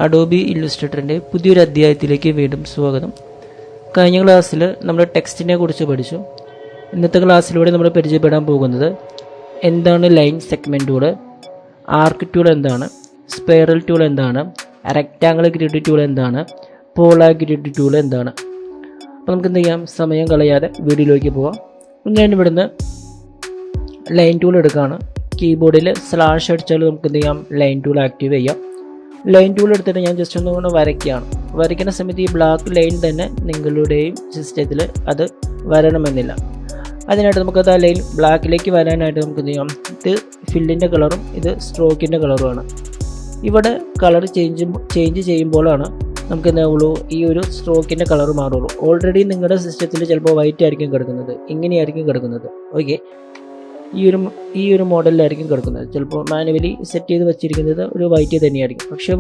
Adobe Illustrator പുതിയൊരു അധ്യായത്തിലേക്ക് വീണ്ടും സ്വാഗതം. കഴിഞ്ഞ ക്ലാസ്സിൽ നമ്മൾ ടെക്സ്റ്റിനെ കുറിച്ച് പഠിച്ചു. ഇന്നത്തെ ക്ലാസ്സിലൂടെ നമ്മൾ പരിചയപ്പെടാൻ പോകുന്നത് എന്താണ് ലൈൻ സെഗ്മെന്റ് ടൂൾ, ആർക്ക് ടൂൾ എന്താണ്, സ്പൈറൽ ടൂൾ എന്താണ്, റെക്റ്റാങ്കിൾ ഗ്രിഡ് ടൂൾ എന്താണ്, പോളാർ ഗ്രിഡ് ടൂൾ എന്താണ്. അപ്പോൾ നമുക്ക് എന്ത് ചെയ്യാം, സമയം കളയാതെ വീഡിയോയിലേക്ക് പോവാം. ഞാൻ ഇവിടുന്ന് ലൈൻ ടൂൾ എടുക്കുകയാണ്. കീബോർഡിൽ സ്ലാഷ് അടിച്ചാൽ നമുക്ക് എന്ത് ചെയ്യാം, ലൈൻ ടൂൾ ആക്റ്റീവ് ചെയ്യാം. ലൈൻ ടൂൾ എടുത്തിട്ട് ഞാൻ ജസ്റ്റ് ഒന്നുകൊണ്ട് വരയ്ക്കുകയാണ്. വരയ്ക്കുന്ന സമയത്ത് ഈ ബ്ലാക്ക് ലൈൻ തന്നെ നിങ്ങളുടെയും സിസ്റ്റത്തിൽ അത് വരണമെന്നില്ല. അതിനായിട്ട് നമുക്കത് ആ ലൈൻ ബ്ലാക്കിലേക്ക് വരാനായിട്ട് നമുക്ക് എന്ത് ചെയ്യാം, ഇത് ഫില്ലിൻ്റെ കളറും ഇത് സ്ട്രോക്കിൻ്റെ കളറുമാണ്. ഇവിടെ കളർ ചേഞ്ച് ചെയ്യുമ്പോഴാണ് നമുക്ക് എന്താവുള്ളൂ, ഈ ഒരു സ്ട്രോക്കിൻ്റെ കളർ മാറുള്ളൂ. ഓൾറെഡി നിങ്ങളുടെ സിസ്റ്റത്തിൽ ചിലപ്പോൾ വൈറ്റ് ആയിരിക്കും കിടക്കുന്നത്, ഇങ്ങനെയായിരിക്കും കിടക്കുന്നത്. ഓക്കെ, ഈ ഒരു മോഡലിലായിരിക്കും കിടക്കുന്നത്. ചിലപ്പോൾ മാനുവലി സെറ്റ് ചെയ്ത് വെച്ചിരിക്കുന്നത് ഒരു വൈറ്റ് തന്നെയായിരിക്കും. പക്ഷേ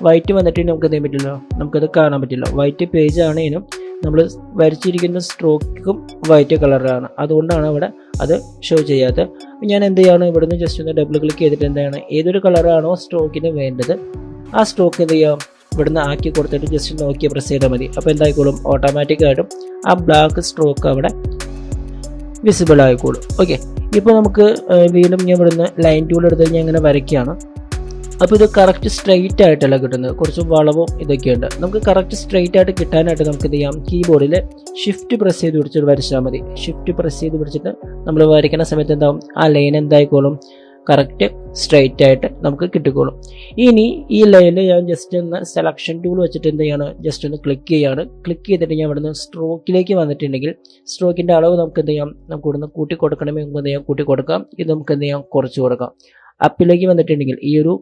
വൈറ്റ് വന്നിട്ട് നമുക്ക് എന്ത് ചെയ്യാൻ പറ്റില്ല, നമുക്കത് കാണാൻ പറ്റില്ല. വൈറ്റ് പേജ് ആണെങ്കിലും നമ്മൾ വരച്ചിരിക്കുന്ന സ്ട്രോക്കും വൈറ്റ് കളറാണ്, അതുകൊണ്ടാണ് അവിടെ അത് ഷോ ചെയ്യാത്തത്. ഞാൻ എന്ത് ചെയ്യാണ്, ഇവിടുന്ന് ജസ്റ്റ് ഒന്ന് ഡബിൾ ക്ലിക്ക് ചെയ്തിട്ട് എന്താണ്, ഏതൊരു കളറാണോ സ്ട്രോക്കിന് വേണ്ടത് ആ സ്ട്രോക്ക് എന്ത് ചെയ്യാം, ഇവിടുന്ന് ആക്കി കൊടുത്തിട്ട് ജസ്റ്റ് നോക്കി പ്രസ് ചെയ്താൽ മതി. അപ്പോൾ എന്തായിക്കോളും, ഓട്ടോമാറ്റിക്കായിട്ടും ആ ബ്ലാക്ക് സ്ട്രോക്ക് അവിടെ വിസിബിൾ ആയിക്കോളും. ഓക്കെ, ഇപ്പോൾ നമുക്ക് വീണ്ടും ഞാൻ ഇവിടുന്ന് ലൈൻ ടൂൾ എടുത്ത് ഞാൻ ഇങ്ങനെ വരയ്ക്കുകയാണ്. അപ്പോൾ ഇത് കറക്റ്റ് സ്ട്രെയിറ്റ് ആയിട്ടല്ല കിട്ടുന്നത്, കുറച്ച് വളവും ഇതൊക്കെയുണ്ട്. നമുക്ക് കറക്റ്റ് സ്ട്രെയിറ്റ് ആയിട്ട് കിട്ടാനായിട്ട് നമുക്ക് എന്ത് ചെയ്യാം, കീബോർഡിൽ ഷിഫ്റ്റ് പ്രസ് ചെയ്ത് പിടിച്ചിട്ട് വരച്ചാൽ മതി. ഷിഫ്റ്റ് പ്രസ് ചെയ്ത് പിടിച്ചിട്ട് നമ്മൾ വരയ്ക്കുന്ന സമയത്ത് എന്താവും, ആ ലൈൻ എന്തായിക്കോളും, കറക്റ്റ് സ്ട്രെയിറ്റ് ആയിട്ട് നമുക്ക് കിട്ടിക്കോളും. ഇനി ഈ ലൈനിൽ ഞാൻ ജസ്റ്റ് ഒന്ന് സെലക്ഷൻ ടൂൾ വെച്ചിട്ട് എന്ത് ചെയ്യാണ്, ജസ്റ്റ് ഒന്ന് ക്ലിക്ക് ചെയ്യാണ്. ക്ലിക്ക് ചെയ്തിട്ട് ഞാൻ ഇവിടുന്ന് സ്ട്രോക്കിലേക്ക് വന്നിട്ടുണ്ടെങ്കിൽ സ്ട്രോക്കിൻ്റെ അളവ് നമുക്ക് എന്ത് ചെയ്യാം, നമുക്ക് ഇവിടുന്ന് കൂട്ടി കൊടുക്കണമെങ്കിൽ നമുക്ക് എന്ത് ചെയ്യാം, കൂട്ടി കൊടുക്കാം. ഇത് നമുക്ക് എന്ത് ചെയ്യാം, കുറച്ച് കൊടുക്കാം. അപ്പിലേക്ക് വന്നിട്ടുണ്ടെങ്കിൽ, ഈ ഒരു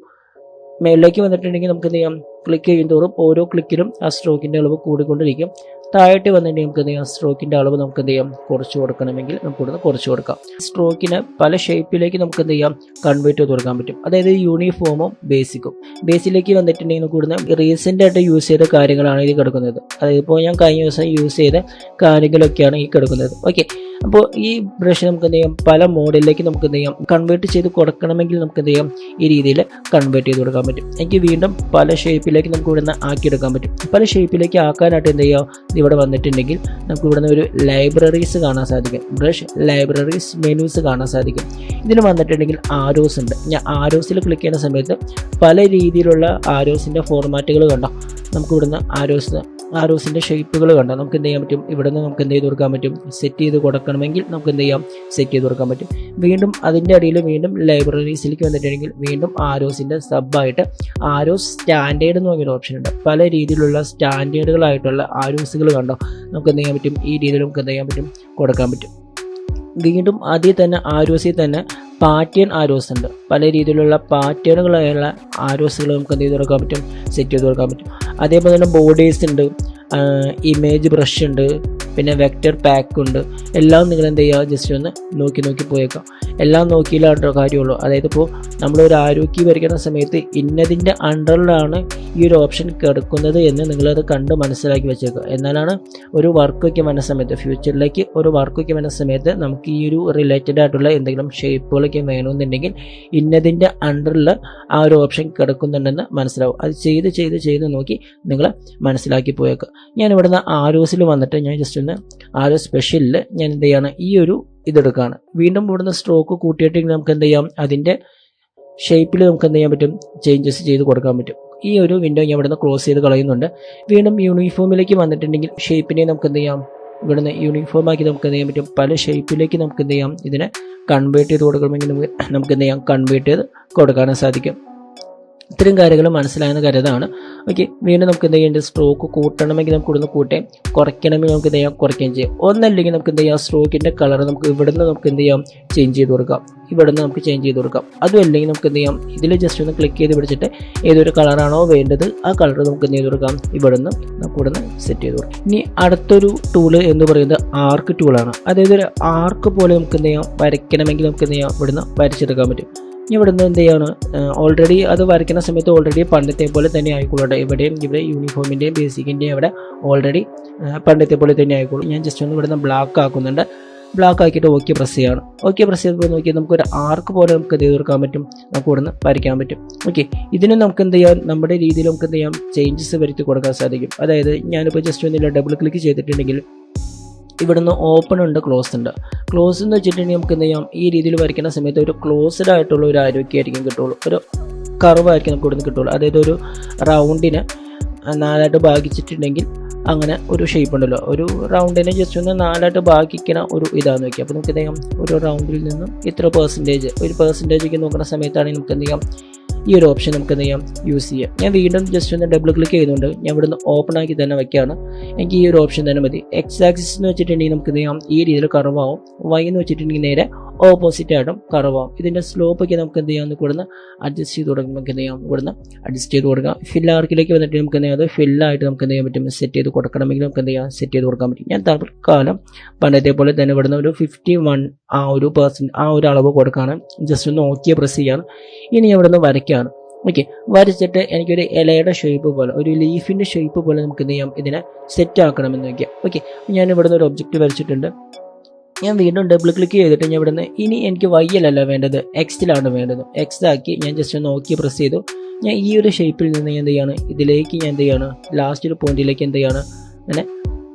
മേളിലേക്ക് വന്നിട്ടുണ്ടെങ്കിൽ നമുക്ക് എന്ത് ചെയ്യാം, ക്ലിക്ക് ചെയ്യുന്നതോറും ഓരോ ക്ലിക്കിലും ആ സ്ട്രോക്കിൻ്റെ അളവ് കൂടിക്കൊണ്ടിരിക്കും. താഴോട്ട് വന്നിട്ടുണ്ടെങ്കിൽ നമുക്ക് എന്ത് ചെയ്യാം, സ്ട്രോക്കിൻ്റെ അളവ് നമുക്ക് എന്ത് ചെയ്യാം, കുറച്ച് കൊടുക്കണമെങ്കിൽ നമുക്ക് ഇവിടുന്ന് കുറച്ച് കൊടുക്കാം. സ്ട്രോക്കിന് പല ഷേപ്പിലേക്ക് നമുക്ക് എന്ത് ചെയ്യാം, കൺവേർട്ട് ചെയ്ത് കൊടുക്കാൻ പറ്റും. അതായത് യൂണിഫോമും ബേസിക്കും. ബേസിലേക്ക് വന്നിട്ടുണ്ടെങ്കിൽ നമുക്ക് ഇവിടുന്ന് റീസെൻ്റ് ആയിട്ട് യൂസ് ചെയ്ത കാര്യങ്ങളാണ് ഇത് കിടക്കുന്നത്. അതായത് ഇപ്പോൾ ഞാൻ കഴിഞ്ഞ ദിവസം യൂസ് ചെയ്ത കാര്യങ്ങളൊക്കെയാണ് ഈ കിടക്കുന്നത്. ഓക്കെ, അപ്പോൾ ഈ ബ്രഷ് നമുക്ക് എന്ത് ചെയ്യാം, പല മോഡലിലേക്ക് നമുക്ക് എന്ത് ചെയ്യാം, കൺവേർട്ട് ചെയ്ത് കൊടുക്കണമെങ്കിൽ നമുക്ക് എന്ത് ചെയ്യാം, ഈ രീതിയിൽ കൺവേർട്ട് ചെയ്ത് കൊടുക്കാൻ പറ്റും. എനിക്ക് വീണ്ടും പല ഷേപ്പിലേക്ക് നമുക്ക് ഇവിടുന്ന് ആക്കിയെടുക്കാൻ പറ്റും. പല ഷേപ്പിലേക്ക് ആക്കാനായിട്ട് എന്ത് ചെയ്യാം, ഇവിടെ വന്നിട്ടുണ്ടെങ്കിൽ നമുക്ക് ഇവിടുന്ന് ഒരു ലൈബ്രറീസ് കാണാൻ സാധിക്കും. ബ്രഷ് ലൈബ്രറീസ് മെനൂസ് കാണാൻ സാധിക്കും. ഇതിന് വന്നിട്ടുണ്ടെങ്കിൽ ആരോസ് ഉണ്ട്. ഞാൻ ആരോസിൽ ക്ലിക്ക് ചെയ്യുന്ന സമയത്ത് പല രീതിയിലുള്ള ആരോസിൻ്റെ ഫോർമാറ്റുകൾ കണ്ടോ, നമുക്ക് ഇവിടുന്ന് ആരോസിൻ്റെ ഷേപ്പുകൾ കണ്ടോ, നമുക്ക് എന്ത് ചെയ്യാൻ പറ്റും, ഇവിടെ നിന്ന് നമുക്ക് എന്ത് ചെയ്ത് കൊടുക്കാൻ പറ്റും, സെറ്റ് ചെയ്ത് കൊടുക്കണമെങ്കിൽ നമുക്ക് എന്ത് ചെയ്യാം, സെറ്റ് ചെയ്ത് കൊടുക്കാൻ പറ്റും. വീണ്ടും അതിൻ്റെ അടിയിൽ വീണ്ടും ലൈബ്രറീസിലേക്ക് വന്നിട്ടുണ്ടെങ്കിൽ വീണ്ടും ആരോസിൻ്റെ സബ്ബായിട്ട് ആരോസ് സ്റ്റാൻഡേർഡ് എന്ന് പറഞ്ഞൊരു ഓപ്ഷൻ ഉണ്ട്. പല രീതിയിലുള്ള സ്റ്റാൻഡേർഡുകളായിട്ടുള്ള ആരോസുകൾ കണ്ടോ, നമുക്ക് എന്ത് ചെയ്യാൻ പറ്റും, ഈ രീതിയിൽ നമുക്ക് എന്ത് ചെയ്യാൻ പറ്റും, കൊടുക്കാൻ പറ്റും. വീണ്ടും അതിൽ തന്നെ ആരോസിൽ തന്നെ പാറ്റേൺ ആരോസ് ഉണ്ട്. പല രീതിയിലുള്ള പാറ്റേണുകളായുള്ള ആരോസുകൾ നമുക്ക് എന്ത് ചെയ്ത് കൊടുക്കാൻ പറ്റും, സെറ്റ് ചെയ്ത് കൊടുക്കാൻ പറ്റും. അതേപോലെ തന്നെ ബോർഡേഴ്സ് ഉണ്ട്, ഇമേജ് ബ്രഷ് ഉണ്ട്, പിന്നെ വെക്റ്റർ പാക്ക് ഉണ്ട്. എല്ലാം നിങ്ങൾ എന്ത് ചെയ്യുക, ജസ്റ്റ് ഒന്ന് നോക്കി പോയേക്കാം. എല്ലാം നോക്കിയില്ലാട്ടോ കാര്യമുള്ളൂ. അതായത് ഇപ്പോൾ നമ്മളൊരു ആരോഗ്യം വരയ്ക്കുന്ന സമയത്ത് ഇന്നതിൻ്റെ അണ്ടറിലാണ് ഈ ഒരു ഓപ്ഷൻ കിടക്കുന്നത് എന്ന് നിങ്ങളത് കണ്ട് മനസ്സിലാക്കി വെച്ചേക്കുക. എന്നാലാണ് ഒരു വർക്കൊക്കെ വരുന്ന സമയത്ത്, ഫ്യൂച്ചറിലേക്ക് ഒരു വർക്കൊക്കെ വരുന്ന സമയത്ത് നമുക്ക് ഈ ഒരു റിലേറ്റഡ് ആയിട്ടുള്ള എന്തെങ്കിലും ഷേപ്പുകളൊക്കെ വേണമെന്നുണ്ടെങ്കിൽ ഇന്നതിൻ്റെ അണ്ടറിൽ ആ ഒരു ഓപ്ഷൻ കിടക്കുന്നുണ്ടെന്ന് മനസ്സിലാവും. അത് ചെയ്ത് നോക്കി നിങ്ങൾ മനസ്സിലാക്കി പോയേക്കുക. ഞാൻ ഇവിടുന്ന് ആരോസിൽ വന്നിട്ട് ഞാൻ ജസ്റ്റ് ഒന്ന് ആരോ സ്പെഷ്യലിൽ ഞാൻ എന്ത് ചെയ്യാണ്, ഈ ഒരു ഇതെടുക്കുകയാണ്. വീണ്ടും ഇവിടുന്ന് സ്ട്രോക്ക് കൂട്ടിയിട്ട് നമുക്ക് എന്ത് ചെയ്യാം, അതിൻ്റെ ഷേപ്പിൽ നമുക്ക് എന്ത് ചെയ്യാൻ പറ്റും, ചേഞ്ചസ് ചെയ്ത് കൊടുക്കാൻ പറ്റും. ഈ ഒരു വിൻഡോ ഞാൻ ഇവിടുന്ന് ക്ലോസ് ചെയ്ത് കളയുന്നുണ്ട്. വീണ്ടും യൂണിഫോമിലേക്ക് വന്നിട്ടുണ്ടെങ്കിൽ ഷേപ്പിനെ നമുക്ക് എന്ത് ചെയ്യാം, ഇവിടുന്ന് യൂണിഫോമാക്കി നമുക്ക് എന്ത് ചെയ്യാൻ പറ്റും, പല ഷേപ്പിലേക്ക് നമുക്ക് എന്ത് ചെയ്യാം, ഇതിനെ കൺവേർട്ട് ചെയ്ത് കൊടുക്കണമെങ്കിൽ നമുക്ക് എന്ത് ചെയ്യാം, കൺവേർട്ട് ചെയ്ത് കൊടുക്കാനും സാധിക്കും. ഇത്തരം കാര്യങ്ങൾ മനസ്സിലായെന്ന് കരുതാണ്. ഓക്കെ, വീണ്ടും നമുക്ക് എന്ത് ചെയ്യേണ്ടത്, സ്ട്രോക്ക് കൂട്ടണമെങ്കിൽ നമുക്ക് ഇവിടുന്ന് കൂട്ടുകയും കുറയ്ക്കണമെങ്കിൽ നമുക്ക് എന്ത് ചെയ്യാം, കുറയ്ക്കുകയും ചെയ്യാം. ഒന്നല്ലെങ്കിൽ നമുക്ക് എന്ത് ചെയ്യാം, സ്ട്രോക്കിൻ്റെ കളർ നമുക്ക് ഇവിടുന്ന് നമുക്ക് എന്ത് ചെയ്യാം, ചേഞ്ച് ചെയ്ത് കൊടുക്കാം. ഇവിടുന്ന് നമുക്ക് ചേഞ്ച് ചെയ്ത് കൊടുക്കാം. അതും അല്ലെങ്കിൽ നമുക്ക് എന്ത് ചെയ്യാം, ഇതിൽ ജസ്റ്റ് ഒന്ന് ക്ലിക്ക് ചെയ്ത് പിടിച്ചിട്ട് ഏതൊരു കളറാണോ വേണ്ടത് ആ കളർ നമുക്ക് എന്ത് ചെയ്ത് കൊടുക്കാം, ഇവിടുന്ന് നമുക്ക് ഇവിടുന്ന് സെറ്റ് ചെയ്ത് കൊടുക്കാം. ഇനി അടുത്തൊരു ടൂള് എന്ന് പറയുന്നത് ആർക്ക് ടൂളാണ്. അതായത് ഒരു ആർക്ക് പോലെ നമുക്ക് എന്ത് ചെയ്യാം, വരയ്ക്കണമെങ്കിൽ നമുക്ക് എന്ത് ചെയ്യാം, ഇവിടുന്ന് വരച്ചെടുക്കാൻ പറ്റും. ഇവിടുന്ന് എന്ത് ചെയ്യാണ്, ഓൾറെഡി അത് വരയ്ക്കുന്ന സമയത്ത് ഓൾറെഡി പണ്ടത്തെ പോലെ തന്നെ ആയിക്കോട്ടെ. ഇവിടെ യൂണിഫോമിൻ്റെയും ബേസിക്കിൻ്റെയും അവിടെ ഓൾറെഡി പണ്ടത്തെ പോലെ തന്നെ ആയിക്കോളും. ഞാൻ ജസ്റ്റ് ഒന്ന് ഇവിടുന്ന് ബ്ലാക്ക് ആക്കുന്നുണ്ട്. ബ്ലാക്ക് ആക്കിയിട്ട് ഓക്കെ പ്രസ് ചെയ്യാണ്. ഓക്കെ പ്രസ് ചെയ്തപ്പോൾ നോക്കിയാൽ നമുക്കൊരു ആർക്ക് പോലെ നമുക്ക് എന്ത് ചെയ്ത് കൊടുക്കാൻ പറ്റും, നമുക്ക് ഇവിടുന്ന് വരയ്ക്കാൻ പറ്റും. ഓക്കെ, ഇതിന് നമുക്ക് എന്ത് ചെയ്യാം, നമ്മുടെ രീതിയിൽ നമുക്ക് എന്ത് ചെയ്യാം, ചേഞ്ചസ് വരുത്തി കൊടുക്കാൻ സാധിക്കും. അതായത് ഞാനിപ്പോൾ ജസ്റ്റ് ഒന്നില്ല ഡബിൾ ക്ലിക്ക് ചെയ്തിട്ടുണ്ടെങ്കിൽ ഇവിടുന്ന് ഓപ്പൺ ഉണ്ട്, ക്ലോസ് ഉണ്ട്. ക്ലോസ് എന്ന് വെച്ചിട്ടുണ്ടെങ്കിൽ നമുക്ക് എന്ത് ചെയ്യാം, ഈ രീതിയിൽ വരയ്ക്കുന്ന സമയത്ത് ഒരു ക്ലോസ്ഡ് ആയിട്ടുള്ള ഒരു ആരോഗ്യമായിരിക്കും കിട്ടുള്ളൂ, ഒരു കർവായിരിക്കും നമുക്ക് ഇവിടുന്ന് കിട്ടുള്ളൂ. അതായത് ഒരു റൗണ്ടിനെ 4ആയിട്ട് ഭാഗിച്ചിട്ടുണ്ടെങ്കിൽ അങ്ങനെ ഒരു ഷേപ്പ് ഉണ്ടല്ലോ, ഒരു റൗണ്ടിനെ ജസ്റ്റ് ഒന്ന് 4ആയിട്ട് ഭാഗിക്കണ ഒരു ഇതാണെന്ന് വയ്ക്കുക. അപ്പോൾ നമുക്ക് എന്ത് ചെയ്യാം, ഒരു റൗണ്ടിൽ നിന്നും ഇത്ര ഒരു പെർസെൻറ്റേജൊക്കെ നോക്കുന്ന സമയത്താണെങ്കിൽ നമുക്ക് എന്ത് ചെയ്യാം, ഈ ഒരു ഓപ്ഷൻ നമുക്ക് എന്ത് ചെയ്യാം, യൂസ് ചെയ്യാം. ഞാൻ വീണ്ടും ജസ്റ്റ് ഒന്ന് ഡബിൾ ക്ലിക്ക് ചെയ്യുന്നുണ്ട്, ഞാൻ ഇവിടുന്ന് ഓപ്പൺ ആക്കി തന്നെ വയ്ക്കുകയാണ്. എനിക്ക് ഈ ഒരു ഓപ്ഷൻ തന്നെ മതി. എക്സ് ആക്സിസ് എന്ന് വെച്ചിട്ടുണ്ടെങ്കിൽ നമുക്ക് എന്ത് ചെയ്യാം, ഈ രീതിയിൽ കർവാവും. വൈ എന്ന് വെച്ചിട്ടുണ്ടെങ്കിൽ നേരെ ഓപ്പോസിറ്റ് ആയിട്ടും കർവാവും. ഇതിൻ്റെ സ്ലോപ്പൊക്കെ നമുക്ക് എന്ത് ചെയ്യാം, ഇവിടുന്ന് അഡ്ജസ്റ്റ് ചെയ്ത് കൊടുക്കാം. നമുക്ക് എന്ത് ചെയ്യാം, ഇവിടുന്ന് അഡ്ജസ്റ്റ് ചെയ്ത് കൊടുക്കാം. ഫില്ലാർക്കിലേക്ക് വന്നിട്ട് നമുക്ക് എന്ത് ചെയ്യാം, അത് ഫില്ലായിട്ട് നമുക്ക് എന്ത് ചെയ്യാൻ പറ്റും, സെറ്റ് ചെയ്ത് കൊടുക്കണമെങ്കിൽ നമുക്ക് എന്ത് ചെയ്യാം, സെറ്റ് ചെയ്ത് കൊടുക്കാൻ പറ്റും. ഞാൻ തൽക്കാലം പണ്ടത്തെ പോലെ തന്നെ ഇവിടുന്ന് ഒരു 51 ആ ഒരു അളവ് കൊടുക്കാണ്. ജസ്റ്റ് ഒന്ന് ഓക്കെ പ്രസ് ചെയ്യാണ്. ഇനി ഇവിടുന്ന് വരയ്ക്കുകയാണ്. ഓക്കെ, വരച്ചിട്ട് എനിക്കൊരു ഇലയുടെ ഷേപ്പ് പോലെ, ഒരു ലീഫിൻ്റെ ഷേപ്പ് പോലെ നമുക്ക് എന്ത് ചെയ്യാം, ഇതിനെ സെറ്റ് ആക്കണമെന്ന് വയ്ക്കാം. ഓക്കെ, ഞാൻ ഇവിടുന്ന് ഒരു ഒബ്ജക്റ്റ് വരച്ചിട്ടുണ്ട്. ഞാൻ വീണ്ടും ഡബിൾ ക്ലിക്ക് ചെയ്തിട്ട് ഞാൻ ഇവിടുന്ന് ഇനി എനിക്ക് വൈയിലല്ല വേണ്ടത്, എക്സിലാണ് വേണ്ടത്. എക്സ് ആക്കി ഞാൻ ജസ്റ്റ് ഒന്ന് ഓക്കെ പ്രസ് ചെയ്തു. ഞാൻ ഈ ഒരു ഷേപ്പിൽ നിന്ന് ഞാൻ എന്ത് ചെയ്യാണ്, ഇതിലേക്ക് ഞാൻ എന്ത് ചെയ്യാണ്, ലാസ്റ്റ് ഒരു പോയിന്റിലേക്ക് എന്ത് ചെയ്യാണ്, അങ്ങനെ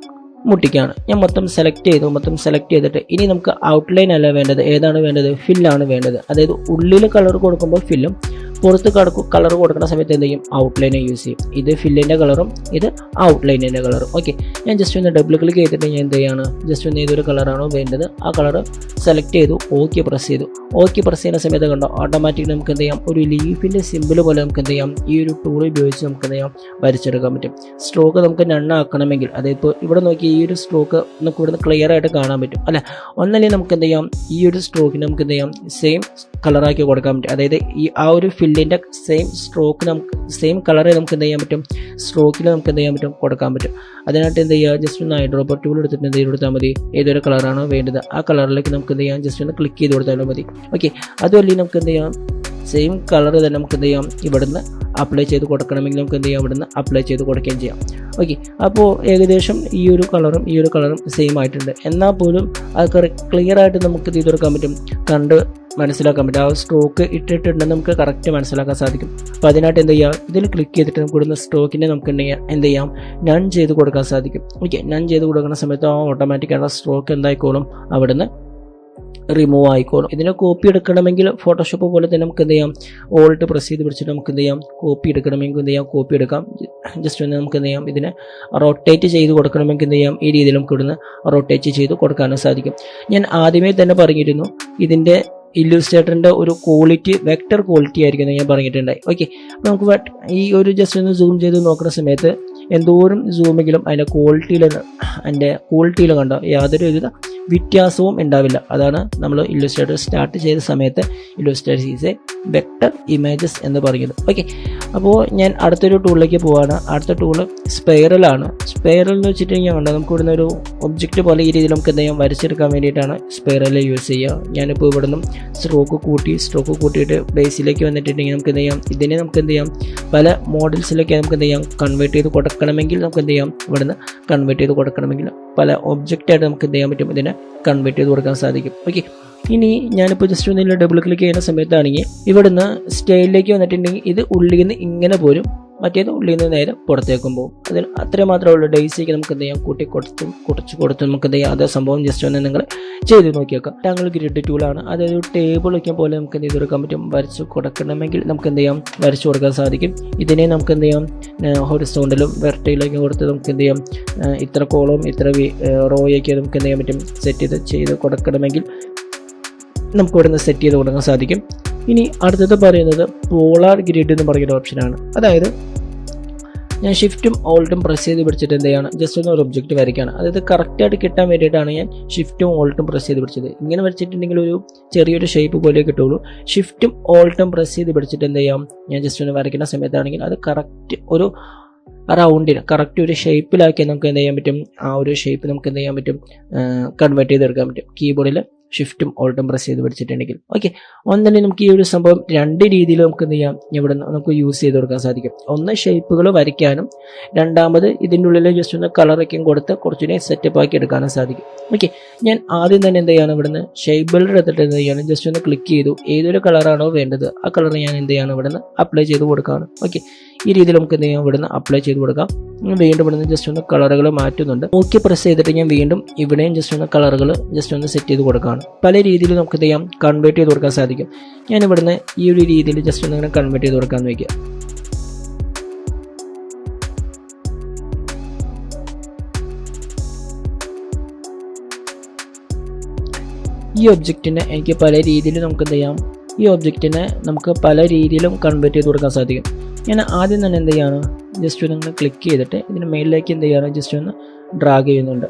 മുട്ടിക്കാണ്. ഞാൻ മൊത്തം സെലക്ട് ചെയ്തിട്ട് ഇനി നമുക്ക് ഔട്ട്ലൈൻ അല്ല വേണ്ടത്, ഏതാണ് വേണ്ടത്, ഫില്ലാണ് വേണ്ടത്. അതായത് ഉള്ളിൽ കളർ കൊടുക്കുമ്പോൾ ഫില്ലും, പുറത്ത് കളർ കൊടുക്കുന്ന സമയത്ത് എന്ത് ചെയ്യും, ഔട്ട്ലൈനെ യൂസ് ചെയ്യും. ഇത് ഫില്ലിൻ്റെ കളറും ഇത് ഔട്ട്ലൈനിൻ്റെ കളറും. ഓക്കെ, ഞാൻ ജസ്റ്റ് ഒന്ന് ഡബിൾ ക്ലിക്ക് ചെയ്തിട്ട് ഞാൻ എന്ത് ചെയ്യാണ്, ജസ്റ്റ് ഒന്ന് ഏതൊരു കളറാണോ വേണ്ടത് ആ കളർ സെലക്ട് ചെയ്തു, ഓക്കെ പ്രസ് ചെയ്തു. ഓക്കെ പ്രസ് ചെയ്യുന്ന സമയത്ത് കണ്ടോ, ഓട്ടോമാറ്റിക്കലി നമുക്ക് എന്ത് ചെയ്യാം, ഒരു ലീഫിൻ്റെ സിമ്പിൾ പോലെ നമുക്ക് എന്ത് ചെയ്യാം, ഈ ഒരു ടൂൾ ഉപയോഗിച്ച് നമുക്ക് എന്ത് ചെയ്യാം, വരച്ചെടുക്കാൻ പറ്റും. സ്ട്രോക്ക് നമുക്ക് നണ്ണാക്കണമെങ്കിൽ, അതായത് ഇപ്പോൾ ഇവിടെ നോക്കി ഈ ഒരു സ്ട്രോക്ക് നമുക്ക് ഇവിടുന്ന് ക്ലിയർ ആയിട്ട് കാണാൻ പറ്റും അല്ലെ. ഒന്നല്ലെങ്കിൽ നമുക്ക് എന്ത് ചെയ്യാം, ഈ ഒരു സ്ട്രോക്കിന് നമുക്ക് എന്ത് ചെയ്യാം, സെയിം കളറാക്കി കൊടുക്കാൻ പറ്റും. അതായത് ആ ഒരു ഫില്ലിൻ്റെ സെയിം കളറ് നമുക്ക് എന്ത് ചെയ്യാൻ പറ്റും, സ്ട്രോക്കിൽ നമുക്ക് എന്ത് ചെയ്യാൻ പറ്റും, കൊടുക്കാൻ പറ്റും. അതിനായിട്ട് എന്ത് ചെയ്യുക, ജസ്റ്റ് ഒന്ന് ഐഡ്രോപ്പർ ടൂൾ എടുത്തിട്ട് എന്ത് ചെയ്ത് കൊടുത്താൽ മതി, ഏതൊരു കളറാണോ വേണ്ടത് ആ കളറിലേക്ക് നമുക്ക് എന്ത് ചെയ്യാം, ജസ്റ്റ് ഒന്ന് ക്ലിക്ക് ചെയ്ത് കൊടുത്താലും മതി. ഓക്കെ, അതുമല്ലെങ്കിൽ നമുക്ക് എന്ത് ചെയ്യാം, സെയിം കളർ തന്നെ നമുക്ക് എന്ത് ചെയ്യാം, ഇവിടുന്ന് അപ്ലൈ ചെയ്ത് കൊടുക്കണമെങ്കിൽ നമുക്ക് എന്ത് ചെയ്യാം, ഇവിടുന്ന് അപ്ലൈ ചെയ്ത് കൊടുക്കുകയും ചെയ്യാം. ഓക്കെ, അപ്പോൾ ഏകദേശം ഈ ഒരു കളറും സെയിം ആയിട്ടുണ്ട്. എന്നാൽ പോലും അത് ക്ലിയർ ആയിട്ട് നമുക്ക് ചെയ്ത് കൊടുക്കാൻ പറ്റും, കണ്ട് മനസ്സിലാക്കാൻ പറ്റും. ആ സ്ട്രോക്ക് ഇട്ടിട്ടുണ്ടെന്ന് നമുക്ക് കറക്റ്റ് മനസ്സിലാക്കാൻ സാധിക്കും. അപ്പോൾ അതിനായിട്ട് എന്ത് ചെയ്യുക, ഇതിൽ ക്ലിക്ക് ചെയ്തിട്ട് നമുക്ക് ഇവിടുന്ന് സ്ട്രോക്കിനെ നമുക്ക് എന്ത് ചെയ്യാം, നൺ ചെയ്ത് കൊടുക്കാൻ സാധിക്കും. ഓക്കെ, നൺ ചെയ്ത് കൊടുക്കുന്ന സമയത്ത് ഓട്ടോമാറ്റിക്കായിട്ട് സ്ട്രോക്ക് എന്തായിക്കോളും, അവിടുന്ന് റിമൂവ് ആയിക്കോളും. ഇതിനെ കോപ്പി എടുക്കണമെങ്കിൽ ഫോട്ടോഷോപ്പ് പോലെ തന്നെ നമുക്ക് എന്ത് ചെയ്യാം, ഓൾട്ട് പ്രസ് ചെയ്ത് പിടിച്ചിട്ട് നമുക്ക് എന്ത് ചെയ്യാം, കോപ്പി എടുക്കണമെങ്കിൽ എന്ത് ചെയ്യാം, കോപ്പി എടുക്കാം. ജസ്റ്റ് ഒന്ന് നമുക്ക് എന്ത് ചെയ്യാം, ഇതിനെ റൊട്ടേറ്റ് ചെയ്ത് കൊടുക്കണമെങ്കിൽ എന്ത് ചെയ്യാം, ഈ രീതിയിൽ നമുക്ക് ഇവിടുന്ന് റൊട്ടേറ്റ് ചെയ്ത് കൊടുക്കാനും സാധിക്കും. ഞാൻ ആദ്യമേ തന്നെ പറഞ്ഞിരുന്നു, ഇതിൻ്റെ ഇല്ലുസ്ട്രേറ്ററിൻ്റെ ഒരു ക്വാളിറ്റി വെക്ടർ ക്വാളിറ്റി ആയിരിക്കും ഞാൻ പറഞ്ഞിട്ടുണ്ടായി. ഓക്കെ, അപ്പോൾ നമുക്ക് ഈ ഒരു ജസ്റ്റ് ഒന്ന് സൂം ചെയ്ത് നോക്കുന്ന സമയത്ത് എന്തോരം സൂമെങ്കിലും അതിൻ്റെ ക്വാളിറ്റിയിൽ കണ്ടോ യാതൊരു വിധ വ്യത്യാസവും ഉണ്ടാവില്ല. അതാണ് നമ്മൾ ഇല്ലുസ്ട്രേറ്റർ സ്റ്റാർട്ട് ചെയ്ത സമയത്ത് Illustrator is A vector images എന്ന് പറയുന്നത്. ഓക്കെ, അപ്പോൾ ഞാൻ അടുത്തൊരു ടൂളിലേക്ക് പോവാണ്. അടുത്ത ടൂള് സ്പൈറലാണ്. സ്പൈറൽ എന്ന് വെച്ചിട്ടുണ്ടെങ്കിൽ കണ്ടോ, നമുക്ക് ഇവിടുന്ന് ഒരു ഒബ്ജക്റ്റ് പോലെ ഈ രീതിയിൽ നമുക്ക് എന്ത് ചെയ്യാം, വരച്ചെടുക്കാൻ വേണ്ടിയിട്ടാണ് സ്പൈറൽ യൂസ് ചെയ്യുക. ഞാനിപ്പോൾ ഇവിടെ നിന്നും സ്ട്രോക്ക് കൂട്ടിയിട്ട് ബേസിലേക്ക് വന്നിട്ടുണ്ടെങ്കിൽ നമുക്ക് എന്ത് ചെയ്യാം, ഇതിനെ നമുക്ക് എന്ത് ചെയ്യാം, പല മോഡൽസിലേക്ക് നമുക്ക് എന്ത് ചെയ്യാം, കൺവേർട്ട് ചെയ്ത് കൊടുക്കണമെങ്കിൽ നമുക്ക് എന്ത് ചെയ്യാം, ഇവിടുന്ന് കൺവേർട്ട് ചെയ്ത് കൊടുക്കണമെങ്കിൽ പല ഒബ്ജക്റ്റായിട്ട് നമുക്ക് എന്ത് ചെയ്യാൻ പറ്റും, ഇതിനെ കൺവേർട്ട് ചെയ്ത് കൊടുക്കാൻ സാധിക്കും. ഓക്കെ, ഇനി ഞാനിപ്പോൾ ജസ്റ്റ് ഒന്നിൽ ഡബിൾ ക്ലിക്ക് ചെയ്യുന്ന സമയത്താണെങ്കിൽ ഇവിടുന്ന് സ്റ്റൈലിലേക്ക് വന്നിട്ടുണ്ടെങ്കിൽ ഇത് ഉള്ളിൽ നിന്ന് ഇങ്ങനെ പോരും, മറ്റേത് ഉള്ളിൽ നിന്ന് നേരെ പുറത്തേക്കും പോകും. അതിന് അത്രയും മാത്രമേ ഉള്ളൂ. ഡേയ്സിലേക്ക് നമുക്ക് എന്ത് ചെയ്യാം, കുറച്ച് കൊടുത്തും നമുക്ക് എന്ത് ചെയ്യാം, അതേ സംഭവം ജസ്റ്റ് ഒന്ന് നിങ്ങൾ ചെയ്ത് നോക്കി വെക്കാം. ഞങ്ങൾ ഗ്രിഡ് ടൂളാണ്, അതായത് ടേബിൾ വയ്ക്കാൻ പോലെ നമുക്ക് എന്ത് ചെയ്ത് കൊടുക്കാൻ പറ്റും, വരച്ച് കൊടുക്കണമെങ്കിൽ നമുക്ക് എന്ത് ചെയ്യാം, വരച്ച് കൊടുക്കാൻ സാധിക്കും. ഇതിനെ നമുക്ക് എന്ത് ചെയ്യാം, ഹൊറിസോണ്ടലും വെർട്ടിക്കലും കൊടുത്ത് നമുക്ക് എന്ത് ചെയ്യാം, ഇത്ര കോളം ഇത്ര റോയൊക്കെ നമുക്ക് എന്ത് ചെയ്യാൻ പറ്റും, സെറ്റ് ചെയ്ത് കൊടുക്കണമെങ്കിൽ നമുക്ക് ഇവിടുന്ന് സെറ്റ് ചെയ്ത് കൊടുക്കാൻ സാധിക്കും. ഇനി അടുത്തത് പറയുന്നത് പോളാർ ഗ്രിഡ് എന്ന് പറയുന്ന ഓപ്ഷനാണ്. അതായത് ഞാൻ ഷിഫ്റ്റും ഓൾട്ടും പ്രസ് ചെയ്ത് പിടിച്ചിട്ട് എന്ത് ചെയ്യാണ്, ജസ്റ്റ് ഒന്ന് ഒരു ഒബ്ജക്റ്റ് വരയ്ക്കുകയാണ്. അതായത് കറക്റ്റായിട്ട് കിട്ടാൻ വേണ്ടിയിട്ടാണ് ഞാൻ ഷിഫ്റ്റും ഓൾട്ടും പ്രസ് ചെയ്ത് പിടിച്ചത്. ഇങ്ങനെ വരച്ചിട്ടുണ്ടെങ്കിൽ ഒരു ചെറിയൊരു ഷേപ്പ് പോലെ കിട്ടുള്ളൂ. ഷിഫ്റ്റും ഓൾട്ടും പ്രസ് ചെയ്ത് പിടിച്ചിട്ട് എന്ത് ചെയ്യാം, ഞാൻ ജസ്റ്റ് ഒന്ന് വരയ്ക്കുന്ന സമയത്താണെങ്കിൽ അത് കറക്റ്റ് ഒരു റൗണ്ടിന് കറക്റ്റ് ഒരു ഷേപ്പിലാക്കി നമുക്ക് എന്ത് ചെയ്യാൻ പറ്റും, ആ ഒരു ഷേപ്പ് നമുക്ക് എന്ത് ചെയ്യാൻ പറ്റും, കൺവേർട്ട് ചെയ്തെടുക്കാൻ പറ്റും. കീബോർഡിൽ ഷിഫ്റ്റും ഓൾട്ടും പ്രസ് ചെയ്ത് പിടിച്ചിട്ടുണ്ടെങ്കിൽ. ഓക്കെ, ഒന്നല്ലേ നമുക്ക് ഈ ഒരു സംഭവം രണ്ട് രീതിയിൽ നമുക്ക് എന്ത് ചെയ്യാം, ഇവിടെ നമുക്ക് യൂസ് ചെയ്ത് കൊടുക്കാൻ സാധിക്കും. ഒന്ന് ഷേപ്പുകൾ വരയ്ക്കാനും, രണ്ടാമത് ഇതിൻ്റെ ഉള്ളിൽ ജസ്റ്റ് ഒന്ന് കളറൊക്കെയും കൊടുത്ത് കുറച്ചുകൂടി സെറ്റപ്പ് ആക്കി എടുക്കാനും സാധിക്കും. ഓക്കെ, ഞാൻ ആദ്യം തന്നെ എന്ത് ചെയ്യാണ്, ഇവിടുന്ന് ഷേപ്പ് ബിൽഡർ എടുത്തിട്ട് എന്ത് ചെയ്യാണ്, ജസ്റ്റ് ഒന്ന് ക്ലിക്ക് ചെയ്തു. ഏതൊരു കളറാണോ വേണ്ടത് ആ കളർ ഞാൻ എന്ത് ചെയ്യാണ് ഇവിടുന്ന് അപ്ലൈ ചെയ്ത് കൊടുക്കുകയാണ്. ഓക്കെ, ഈ രീതിയിൽ നമുക്ക് എന്ത് ചെയ്യാം, ഇവിടുന്ന് അപ്ലൈ ചെയ്ത് കൊടുക്കാം. വീണ്ടും ഇവിടുന്ന് ജസ്റ്റ് ഒന്ന് കളറുകൾ മാറ്റുന്നുണ്ട്. ഓക്കെ പ്രസ് ചെയ്തിട്ട് ഞാൻ വീണ്ടും ഇവിടെയും ജസ്റ്റ് ഒന്ന് കളറുകൾ ജസ്റ്റ് ഒന്ന് സെറ്റ് ചെയ്ത് കൊടുക്കുകയാണ്. പല രീതിയിൽ നമുക്ക് എന്ത് ചെയ്യാം, കൺവേർട്ട് ചെയ്ത് കൊടുക്കാൻ സാധിക്കും. ഞാൻ ഇവിടുന്ന് ഈ ഒരു രീതിയിൽ ജസ്റ്റ് ഒന്ന് ഇങ്ങനെ കൺവേർട്ട് ചെയ്ത് കൊടുക്കാമെന്ന് വയ്ക്കുക. ഈ ഒബ്ജക്റ്റിനെ എനിക്ക് പല രീതിയിൽ നമുക്ക് എന്ത് ചെയ്യാം, ഈ ഒബ്ജക്റ്റിനെ നമുക്ക് പല രീതിയിലും കൺവേർട്ട് ചെയ്ത് കൊടുക്കാൻ സാധിക്കും. ഞാൻ ആദ്യം തന്നെ എന്ത് ചെയ്യാണ്, ജസ്റ്റ് ഒന്ന് ഇങ്ങനെ ക്ലിക്ക് ചെയ്തിട്ട് ഇതിന് മേലിലേക്ക് എന്ത് ചെയ്യാണ്, ജസ്റ്റ് ഒന്ന് ഡ്രാഗ് ചെയ്യുന്നുണ്ട്.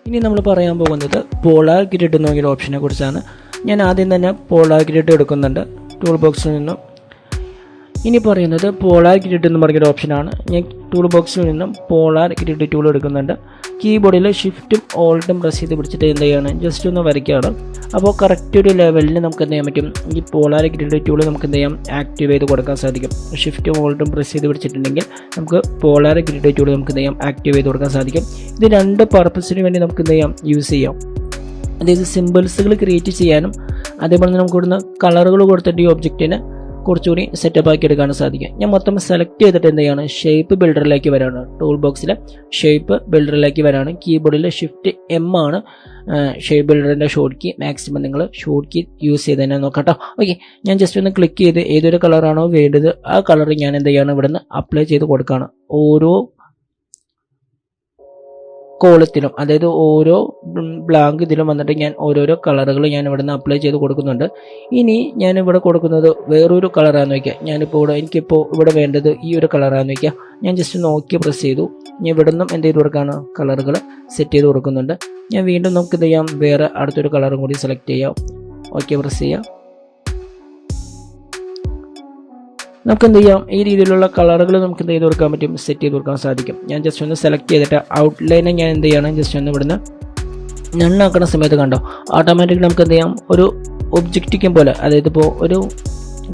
ഇനി നമ്മൾ പറയാൻ പോകുന്നത് പോളാർ ഗ്രിഡ് എന്ന ഒരു ഓപ്ഷനെ കുറിച്ചാണ്. ഞാൻ ആദ്യം തന്നെ പോളാർ ഗ്രിഡ് എടുക്കുന്നുണ്ട് ടൂൾ ബോക്സിൽ നിന്നും. ഇനി പറയുന്നത് പോളാർ ഗ്രിഡ് എന്ന് പറഞ്ഞൊരു ഓപ്ഷനാണ്. ഞാൻ ടൂൾ ബോക്സിൽ നിന്നും പോളാർ ഗ്രിഡ് ടൂൾ എടുക്കുന്നുണ്ട്. കീബോർഡിൽ ഷിഫ്റ്റും ഓൾട്ടും പ്രസ് ചെയ്ത് പിടിച്ചിട്ട് എന്ത് ചെയ്യാണ്, ജസ്റ്റ് ഒന്ന് വരയ്ക്കുകയാണ്. അപ്പോൾ കറക്റ്റ് ഒരു ലെവലിൽ നമുക്ക് എന്ത് ചെയ്യാൻ പറ്റും, ഈ പോളാർ ഗ്രിഡ് ടൂൾ നമുക്ക് എന്ത് ചെയ്യാം, ആക്റ്റീവ് ചെയ്ത് കൊടുക്കാൻ സാധിക്കും. ഷിഫ്റ്റും ഓൾട്ടും പ്രസ് ചെയ്ത് പിടിച്ചിട്ടുണ്ടെങ്കിൽ നമുക്ക് പോളാർ ഗ്രിഡ് ടൂൾ നമുക്ക് എന്ത് ചെയ്യാം, ആക്റ്റീവ് ചെയ്ത് കൊടുക്കാൻ സാധിക്കും. ഇത് രണ്ട് പർപ്പസിന് വേണ്ടി നമുക്ക് എന്ത് ചെയ്യാം, യൂസ് ചെയ്യാം. അതായത് സിമ്പിൾസുകൾ ക്രിയേറ്റ് ചെയ്യാനും, അതേപോലെ തന്നെ നമുക്ക് ഇവിടുന്ന് കളറുകൾ കൊടുത്തിട്ട് ഈ ഒബ്ജക്റ്റിനെ കുറച്ചുകൂടി സെറ്റപ്പ് ആക്കി എടുക്കാനും സാധിക്കും. ഞാൻ മൊത്തം സെലക്ട് ചെയ്തിട്ട് എന്ത് ചെയ്യാണ്, ഷേപ്പ് ബിൽഡറിലേക്ക് വരാണ്. ടൂൾ ബോക്സിലെ ഷേപ്പ് ബിൽഡറിലേക്ക് വരാണ്. കീബോർഡിൽ ഷിഫ്റ്റ് എം ആണ് ഷേപ്പ് ബിൽഡറിൻ്റെ ഷോർട്ട് കീ. മാക്സിമം നിങ്ങൾ ഷോർട്ട് കീ യൂസ് ചെയ്ത് തന്നെ നോക്കാം. ഓക്കെ, ഞാൻ ജസ്റ്റ് ഒന്ന് ക്ലിക്ക് ചെയ്ത് ഏതൊരു കളറാണോ വേണ്ടത് ആ കളർ ഞാൻ എന്ത് ചെയ്യാണ്, ഇവിടുന്ന് അപ്ലൈ ചെയ്ത് കൊടുക്കുകയാണ്. ഓരോ കോളത്തിലും, അതായത് ഓരോ ബ്ലാങ്ക് ഇതിലും വന്നിട്ട് ഞാൻ ഓരോരോ കളറുകൾ ഞാൻ ഇവിടെ നിന്ന് അപ്ലൈ ചെയ്ത് കൊടുക്കുന്നുണ്ട്. ഇനി ഞാൻ ഇവിടെ കൊടുക്കുന്നത് വേറൊരു കളറാണെന്ന് വയ്ക്കുക. എനിക്കിപ്പോൾ ഇവിടെ വേണ്ടത് ഈ ഒരു കളറാണെന്ന് വയ്ക്കുക. ഞാൻ ജസ്റ്റ് നോക്കി പ്രസ് ചെയ്തു. ഞാൻ ഇവിടെ നിന്നും എന്ത് ചെയ്ത് കൊടുക്കുകയാണ്, കളറുകൾ സെറ്റ് ചെയ്ത് കൊടുക്കുന്നുണ്ട്. ഞാൻ വീണ്ടും നമുക്ക് എന്ത് ചെയ്യാം, വേറെ അടുത്തൊരു കളറും കൂടി സെലക്ട് ചെയ്യാം. ഓക്കെ പ്രസ് ചെയ്യാം. നമുക്ക് എന്ത് ചെയ്യാം, ഈ രീതിയിലുള്ള കളറുകൾ നമുക്ക് എന്ത് ചെയ്ത് കൊടുക്കാൻ പറ്റും, സെറ്റ് ചെയ്ത് കൊടുക്കാൻ സാധിക്കും. ഞാൻ ജസ്റ്റ് ഒന്ന് സെലക്ട് ചെയ്തിട്ട് ഔട്ട്ലൈനെ ഞാൻ എന്ത് ചെയ്യണം, ജസ്റ്റ് ഒന്ന് ഇവിടുന്ന് നണ്ണാക്കുന്ന സമയത്ത് കണ്ടോ, ഓട്ടോമാറ്റിക്കലി നമുക്ക് എന്ത് ചെയ്യാം, ഒരു ഒബ്ജക്റ്റിക്കും പോലെ, അതായത് ഇപ്പോൾ ഒരു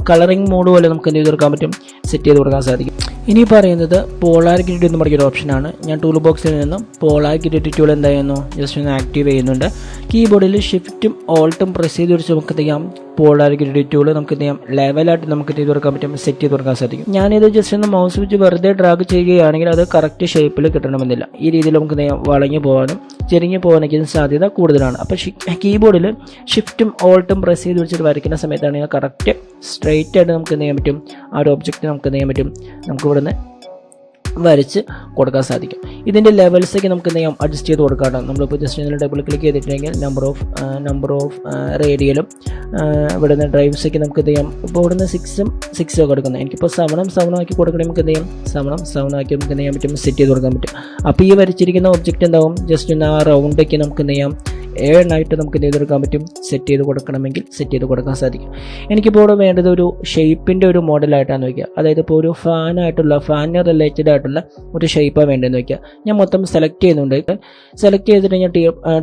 കളറിംഗ് മോഡ് പോലെ നമുക്ക് എന്ത് ചെയ്ത് കൊടുക്കാൻ പറ്റും, സെറ്റ് ചെയ്ത് കൊടുക്കാൻ സാധിക്കും. ഇനി പറയുന്നത് പോളാർ ഗ്രിഡ് എന്ന് പറഞ്ഞൊരു ഓപ്ഷനാണ്. ഞാൻ ടൂൾ ബോക്സിൽ നിന്നും പോളാർ ഗ്രിഡ് ടൂൾ എന്ത് ചെയ്യുന്നു, ജസ്റ്റ് ഒന്ന് ആക്റ്റീവ് ചെയ്യുന്നുണ്ട്. കീബോർഡിൽ ഷിഫ്റ്റും ഓൾട്ടും പ്രസ് ചെയ്ത് വെച്ച് നമുക്ക് എന്ത് ചെയ്യാം, പോളാർ ഗ്രിഡ് ടൂൾ നമുക്ക് എന്ത് ചെയ്യാം, ലെവലായിട്ട് നമുക്ക് ചെയ്ത് കൊടുക്കാൻ പറ്റും, സെറ്റ് ചെയ്ത് കൊടുക്കാൻ സാധിക്കും. ഞാനിത് ജസ്റ്റ് ഒന്ന് മൗസ് വെച്ച് വെറുതെ ഡ്രാഗ് ചെയ്യുകയാണെങ്കിൽ അത് കറക്റ്റ് ഷേപ്പിൽ കിട്ടണമെന്നില്ല. ഈ രീതിയിൽ നമുക്ക് എന്ത് ചെയ്യാം, വളഞ്ഞു പോകാനും ചെരിഞ്ഞു പോകാനൊക്കെ സാധ്യത കൂടുതലാണ്. അപ്പോൾ കീബോർഡിൽ ഷിഫ്റ്റും ഓൾട്ടും പ്രസ് ചെയ്ത് വെച്ചിട്ട് വരയ്ക്കുന്ന സമയത്താണെങ്കിൽ കറക്റ്റ് സ്ട്രെയിറ്റ് ആയിട്ട് നമുക്ക് എന്ത് ചെയ്യാൻ പറ്റും, ആ ഒരു ഒബ്ജക്റ്റ് നമുക്ക് എന്ത് ചെയ്യാൻ പറ്റും, നമുക്ക് ഇവിടുന്ന് വരച്ച് കൊടുക്കാൻ സാധിക്കും. ഇതിൻ്റെ ലെവൽസൊക്കെ നമുക്ക് എന്ത് ചെയ്യാം, അഡ്ജസ്റ്റ് ചെയ്ത് കൊടുക്കാം. നമ്മളിപ്പോൾ ജസ്റ്റ് ഇതിൽ ഡബിൾ ക്ലിക്ക് ചെയ്തിട്ടുണ്ടെങ്കിൽ നമ്പർ ഓഫ് റേഡിയലും ഇവിടുന്ന് ഡ്രൈവ്സൊക്കെ നമുക്ക് എന്ത് ചെയ്യാം, ഇപ്പോൾ ഇവിടുന്ന് 6 ഒക്കെ കൊടുക്കുന്നത്, എനിക്കിപ്പോൾ 7 ആക്കി കൊടുക്കണമെങ്കിൽ നമുക്ക് എന്ത് ചെയ്യാം, 7 ആക്കി നമുക്ക് എന്ത് ചെയ്യാൻ പറ്റും, സെറ്റ് ചെയ്ത് കൊടുക്കാൻ പറ്റും. അപ്പോൾ ഈ വരച്ചിരിക്കുന്ന ഒബ്ജക്റ്റ് എന്താവും, ജസ്റ്റ് ഒന്ന് ആ റൗണ്ടൊക്കെ നമുക്ക് എന്ത് ചെയ്യാം, ഏഴായിട്ട് നമുക്ക് എന്ത് ചെയ്ത് കൊടുക്കാൻ പറ്റും, സെറ്റ് ചെയ്ത് കൊടുക്കണമെങ്കിൽ സെറ്റ് ചെയ്ത് കൊടുക്കാൻ സാധിക്കും. എനിക്കിപ്പോൾ ഇവിടെ വേണ്ടത് ഒരു ഷേപ്പിൻ്റെ ഒരു മോഡലായിട്ടാണ് വയ്ക്കുക. അതായത് ഇപ്പോൾ ഒരു ഫാന് റിലേറ്റഡ് ആയിട്ടുള്ള ഒരു ഷേപ്പാണ് വേണ്ടതെന്ന് വയ്ക്കുക. ഞാൻ മൊത്തം സെലക്ട് ചെയ്യുന്നുണ്ട്. സെലക്ട് ചെയ്തിട്ട് ഞാൻ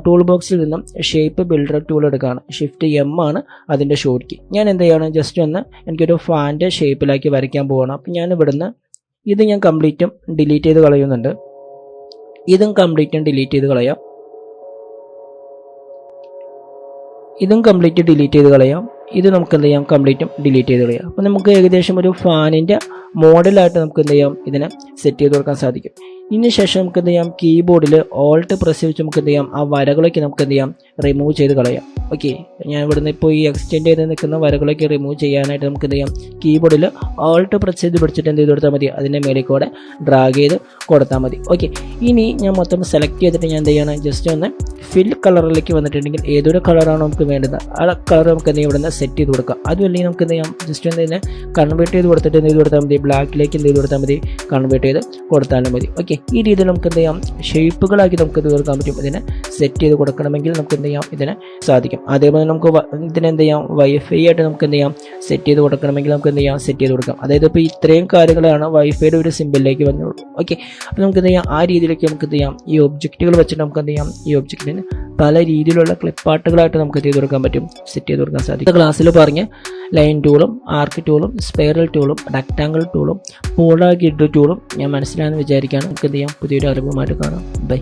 ടൂൾ ബോക്സിൽ നിന്നും ഷേപ്പ് ബിൽഡർ ടൂൾ എടുക്കുകയാണ്. ഷിഫ്റ്റ് എം ആണ് അതിൻ്റെ ഷോർട്ട് കീ. ഞാൻ എന്ത് ചെയ്യണം, ജസ്റ്റ് ഒന്ന് എനിക്കൊരു ഫാൻ്റെ ഷേപ്പിലാക്കി വരയ്ക്കാൻ പോകണം. അപ്പം ഞാൻ ഇവിടുന്ന് ഇത് ഞാൻ കംപ്ലീറ്റും ഡിലീറ്റ് ചെയ്ത് കളയുന്നുണ്ട്. ഇതും കംപ്ലീറ്റും ഡിലീറ്റ് ചെയ്ത് കളയാം. ഇതും കംപ്ലീറ്റ് ഡിലീറ്റ് ചെയ്ത് കളയാം. ഇത് നമുക്ക് എന്ത് ചെയ്യാം, കംപ്ലീറ്റും ഡിലീറ്റ് ചെയ്ത് കളയാം. അപ്പോൾ നമുക്ക് ഏകദേശം ഒരു ഫാനിൻ്റെ മോഡലായിട്ട് നമുക്ക് എന്ത് ചെയ്യാം, ഇതിനെ സെറ്റ് ചെയ്ത് കൊടുക്കാൻ സാധിക്കും. ഇതിന് ശേഷം നമുക്ക് എന്ത് ചെയ്യാം, കീബോർഡിൽ ഓൾട്ട് പ്രസ് വെച്ച് നമുക്ക് എന്ത് ചെയ്യാം, ആ വരകളൊക്കെ നമുക്ക് എന്ത് ചെയ്യാം, റിമൂവ് ചെയ്ത് കളയാം. ഓക്കെ, ഞാൻ ഇവിടുന്ന് ഇപ്പോൾ ഈ എക്സ്റ്റെൻഡ് ചെയ്ത് നിൽക്കുന്ന വരകളൊക്കെ റിമൂവ് ചെയ്യാനായിട്ട് നമുക്ക് എന്ത് ചെയ്യാം, കീബോർഡിൽ ഓൾട്ട് പ്രസ് ചെയ്ത് പിടിച്ചിട്ട് എന്ത് ചെയ്ത് കൊടുത്താൽ മതി, അതിൻ്റെ മേലേക്ക് കൂടെ ഡ്രാഗ് ചെയ്ത് കൊടുത്താൽ മതി. ഓക്കെ, ഇനി ഞാൻ മൊത്തം സെലക്ട് ചെയ്തിട്ട് ഞാൻ എന്ത് ചെയ്യണം, ജസ്റ്റ് ഒന്ന് ഫിൽ കളറിലേക്ക് വന്നിട്ടുണ്ടെങ്കിൽ ഏതൊരു കളറാണോ നമുക്ക് വേണ്ടത് ആ കളർ നമുക്ക് എന്ത് ചെയ്യാം ഇവിടെ നിന്ന് സെറ്റ് ചെയ്ത് കൊടുക്കാം. അതുമല്ലെങ്കിൽ നമുക്ക് എന്ത് ചെയ്യാം ജസ്റ്റ് എന്തെങ്കിലും കൺവേർട്ട് ചെയ്ത് കൊടുത്തിട്ട് എന്ത് ചെയ്ത് കൊടുത്താൽ മതി, ബ്ലാക്കിലേക്ക് എന്ത് ചെയ്ത് കൊടുത്താൽ മതി, കൺവേർട്ട് ചെയ്ത് കൊടുത്താലും മതി. ഓക്കെ, ഈ രീതിയിൽ നമുക്ക് എന്ത് ചെയ്യാം ഷേപ്പുകളാക്കി നമുക്ക് ഇത് കൊടുക്കാൻ പറ്റും. ഇതിനെ സെറ്റ് ചെയ്ത് കൊടുക്കണമെങ്കിൽ നമുക്ക് എന്ത് ചെയ്യാം ഇതിനെ സാധിക്കും. അതേപോലെ നമുക്ക് ഇതിനെന്ത് ചെയ്യാം വൈഫൈ ആയിട്ട് നമുക്ക് എന്ത് ചെയ്യാം സെറ്റ് ചെയ്ത് കൊടുക്കണമെങ്കിൽ നമുക്ക് എന്ത് ചെയ്യാം സെറ്റ് ചെയ്ത് കൊടുക്കാം. അതായത് ഇപ്പോൾ ഇത്രയും കാര്യങ്ങളാണ് വൈഫൈയുടെ ഒരു സിമ്പിളിലേക്ക് വന്നുള്ളൂ. ഓക്കെ, അപ്പോൾ നമുക്ക് എന്ത് ചെയ്യാം ആ രീതിയിലേക്ക് നമുക്ക് എന്ത് ചെയ്യാം ഈ ഒബ്ജക്റ്റുകൾ വെച്ചിട്ട് നമുക്ക് എന്ത് ചെയ്യാം ഈ ഒബ്ജക്റ്റിന് പല രീതിയിലുള്ള ക്ലിപ്പാർട്ടുകളായിട്ട് നമുക്ക് ചെയ്ത് കൊടുക്കാൻ പറ്റും, സെറ്റ് ചെയ്ത് കൊടുക്കാൻ സാധിക്കും. ക്ലാസ്സിൽ പറഞ്ഞ് ലൈൻ ടൂളും ആർക്ക് ടൂളും സ്പൈറൽ ടൂളും റെക്ടാങ്കിൾ ടൂളും പോളാർ ഗ്രിഡ് ടൂളും ഞാൻ മനസ്സിലായെന്ന് വിചാരിക്കുകയാണ്. നമുക്ക് എന്ത് ചെയ്യാം പുതിയൊരു അറിവുമായിട്ട് കാണാം. ബൈ.